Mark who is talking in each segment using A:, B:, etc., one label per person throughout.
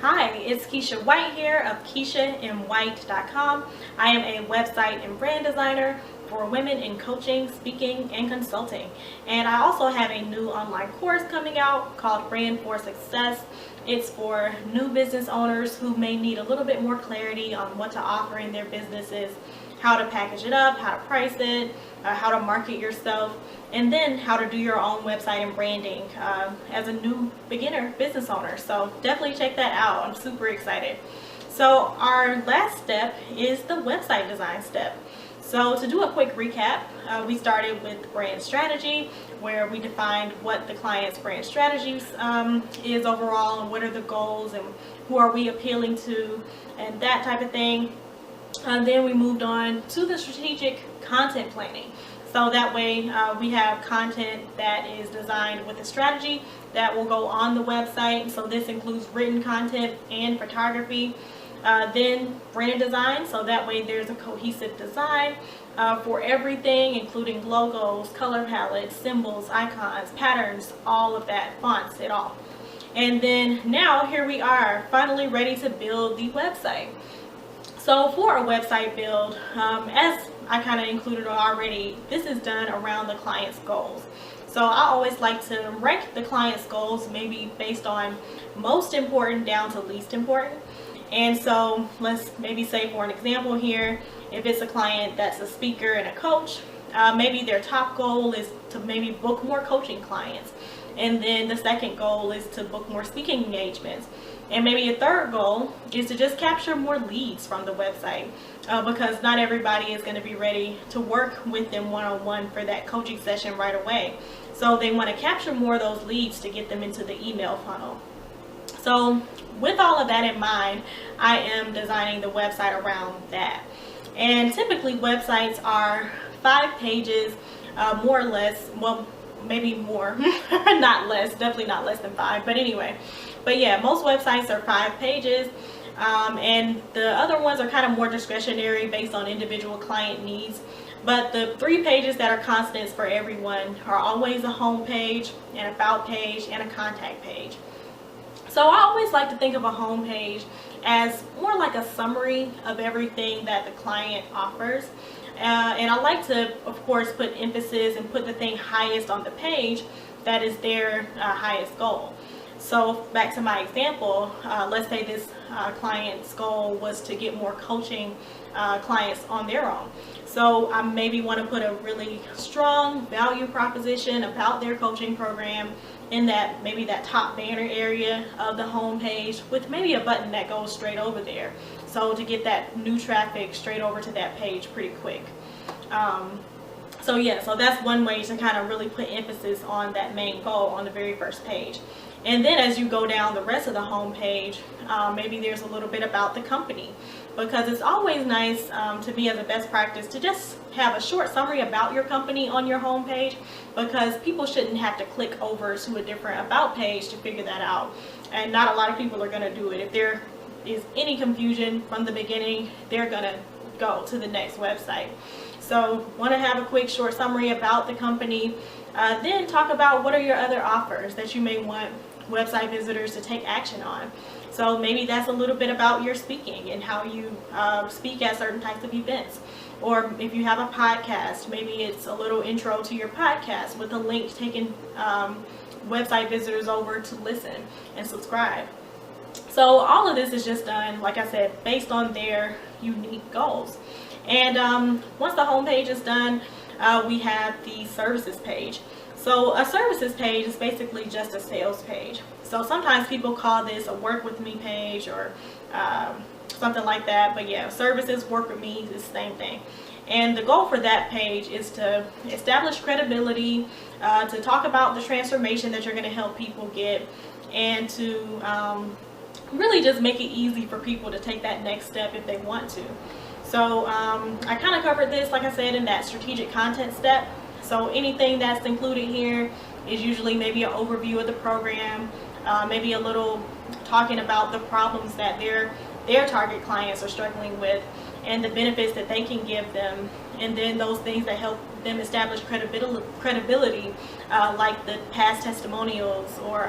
A: Hi, it's Keisha White here of KeishaMWhite.com. I am a website and brand designer for women in coaching, speaking, and consulting. And I also have a new online course coming out called Brand for Success. It's for new business owners who may need a little bit more clarity on what to offer in their businesses, how to package it up, how to price it, how to market yourself, and then how to do your own website and branding as a new beginner business owner. So definitely check that out. I'm super excited. So our last step is the website design step. So to do a quick recap, we started with brand strategy, where we defined what the client's brand strategy is overall, and what are the goals, and who are we appealing to, and that type of thing. Then we moved on to the strategic content planning. So that way we have content that is designed with a strategy that will go on the website. So this includes written content and photography. Then brand design, so that way there's a cohesive design for everything, including logos, color palettes, symbols, icons, patterns, all of that, fonts, it all. And then now here we are, finally ready to build the website. So for a website build, as I kind of included already, this is done around the client's goals. So I always like to rank the client's goals maybe based on most important down to least important. And so let's maybe say, for an example here, if it's a client that's a speaker and a coach, maybe their top goal is to maybe book more coaching clients. And then the second goal is to book more speaking engagements. And maybe a third goal is to just capture more leads from the website because not everybody is going to be ready to work with them one-on-one for that coaching session right away. So they want to capture more of those leads to get them into the email funnel. So with all of that in mind, I am designing the website around that. And typically websites are 5 pages, more or less, well, maybe more, not less, definitely not less than 5, but anyway. But yeah, most websites are 5 pages, and the other ones are kind of more discretionary based on individual client needs. But the 3 pages that are constants for everyone are always a home page, an about page, and a contact page. So I always like to think of a home page as more like a summary of everything that the client offers. And I like to, of course, put emphasis and put the thing highest on the page that is their highest goal. So back to my example, let's say this client's goal was to get more coaching clients on their own. So I maybe want to put a really strong value proposition about their coaching program in that, maybe that top banner area of the home page, with maybe a button that goes straight over there. So to get that new traffic straight over to that page pretty quick. So yeah, so that's one way to kind of really put emphasis on that main goal on the very first page. And then as you go down the rest of the home page, maybe there's a little bit about the company, because it's always nice to me as a best practice to just have a short summary about your company on your home page, because people shouldn't have to click over to a different about page to figure that out. And not a lot of people are going to do it. If there is any confusion from the beginning, they're going to go to the next website. So want to have a quick short summary about the company, then talk about what are your other offers that you may want website visitors to take action on. So maybe that's a little bit about your speaking and how you speak at certain types of events. Or if you have a podcast, maybe it's a little intro to your podcast with a link taking website visitors over to listen and subscribe. So all of this is just done, like I said, based on their unique goals. And once the homepage is done, we have the services page. So a services page is basically just a sales page. So sometimes people call this a work with me page or something like that. But yeah, services, work with me is the same thing. And the goal for that page is to establish credibility, to talk about the transformation that you're going to help people get, and to really just make it easy for people to take that next step if they want to. So I kind of covered this, like I said, in that strategic content step. So anything that's included here is usually maybe an overview of the program, maybe a little talking about the problems that their target clients are struggling with and the benefits that they can give them, and then those things that help them establish credibility, like the past testimonials or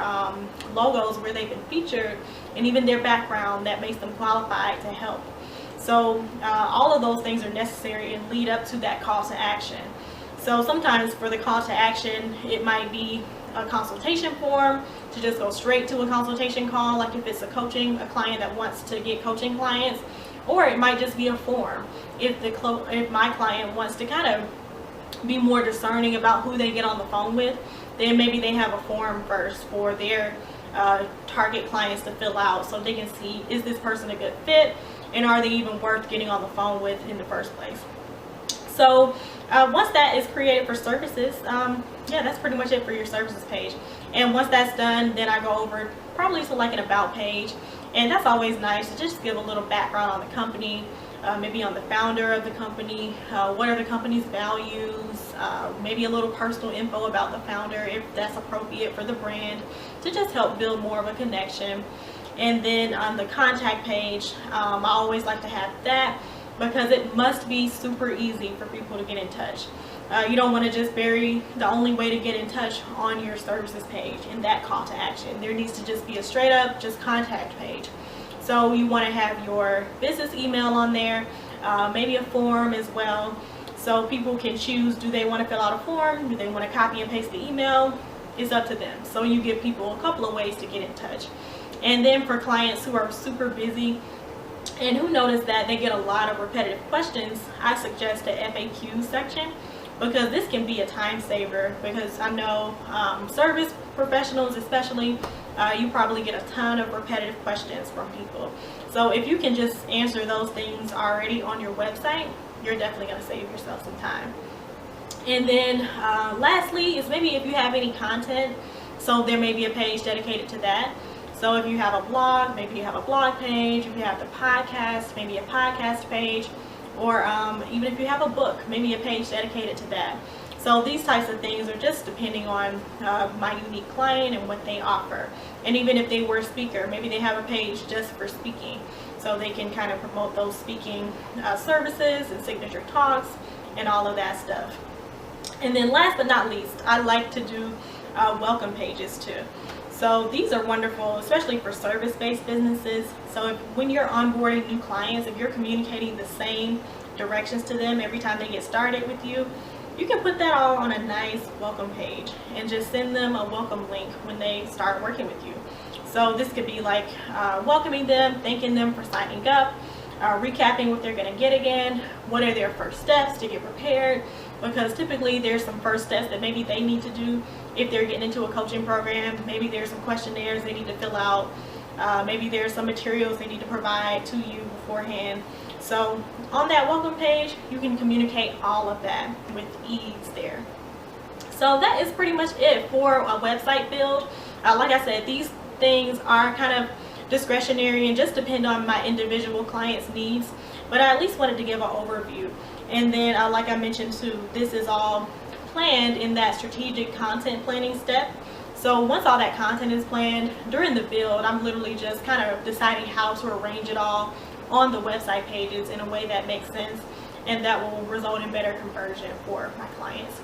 A: logos where they've been featured and even their background that makes them qualified to help. So all of those things are necessary and lead up to that call to action. So sometimes for the call to action, it might be a consultation form to just go straight to a consultation call, like if it's a client that wants to get coaching clients, or it might just be a form if my client wants to kind of be more discerning about who they get on the phone with. Then maybe they have a form first for their target clients to fill out, so they can see, is this person a good fit, and are they even worth getting on the phone with in the first place. So once that is created for services, yeah, that's pretty much it for your services page. And once that's done, then I go over probably to like an about page, and that's always nice to just give a little background on the company, maybe on the founder of the company, what are the company's values, maybe a little personal info about the founder if that's appropriate for the brand, to just help build more of a connection. And then on the contact page, I always like to have that, because it must be super easy for people to get in touch. You don't want to just bury the only way to get in touch on your services page in that call to action. There needs to just be a straight up just contact page. So you want to have your business email on there, maybe a form as well, so people can choose, do they want to fill out a form, do they want to copy and paste the email? It's up to them. So you give people a couple of ways to get in touch. And then for clients who are super busy and who notice that they get a lot of repetitive questions, I suggest the FAQ section, because this can be a time saver, because I know service professionals especially, you probably get a ton of repetitive questions from people. So if you can just answer those things already on your website, you're definitely going to save yourself some time. And then lastly is maybe if you have any content, so there may be a page dedicated to that. So if you have a blog, maybe you have a blog page. If you have the podcast, maybe a podcast page. Or even if you have a book, maybe a page dedicated to that. So these types of things are just depending on my unique client and what they offer. And even if they were a speaker, maybe they have a page just for speaking, so they can kind of promote those speaking services and signature talks and all of that stuff. And then last but not least, I like to do welcome pages too. So these are wonderful, especially for service-based businesses. So when you're onboarding new clients, if you're communicating the same directions to them every time they get started with you, you can put that all on a nice welcome page and just send them a welcome link when they start working with you. So this could be like welcoming them, thanking them for signing up, recapping what they're going to get again, what are their first steps to get prepared, because typically there's some first steps that maybe they need to do if they're getting into a coaching program. Maybe there's some questionnaires they need to fill out, maybe there's some materials they need to provide to you beforehand. So on that welcome page, you can communicate all of that with ease there. So that is pretty much it for a website build. Like I said, these things are kind of discretionary and just depend on my individual client's needs, but I at least wanted to give an overview. And then like I mentioned too, this is all planned in that strategic content planning step. So once all that content is planned, during the build, I'm literally just kind of deciding how to arrange it all on the website pages in a way that makes sense and that will result in better conversion for my clients.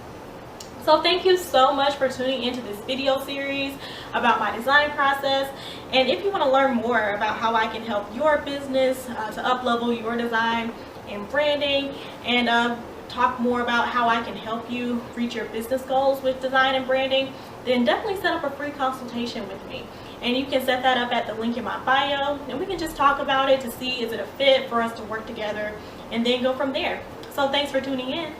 A: So thank you so much for tuning into this video series about my design process. And if you want to learn more about how I can help your business to up-level your design and branding, and talk more about how I can help you reach your business goals with design and branding, then definitely set up a free consultation with me. And you can set that up at the link in my bio, and we can just talk about it to see, is it a fit for us to work together, and then go from there. So thanks for tuning in.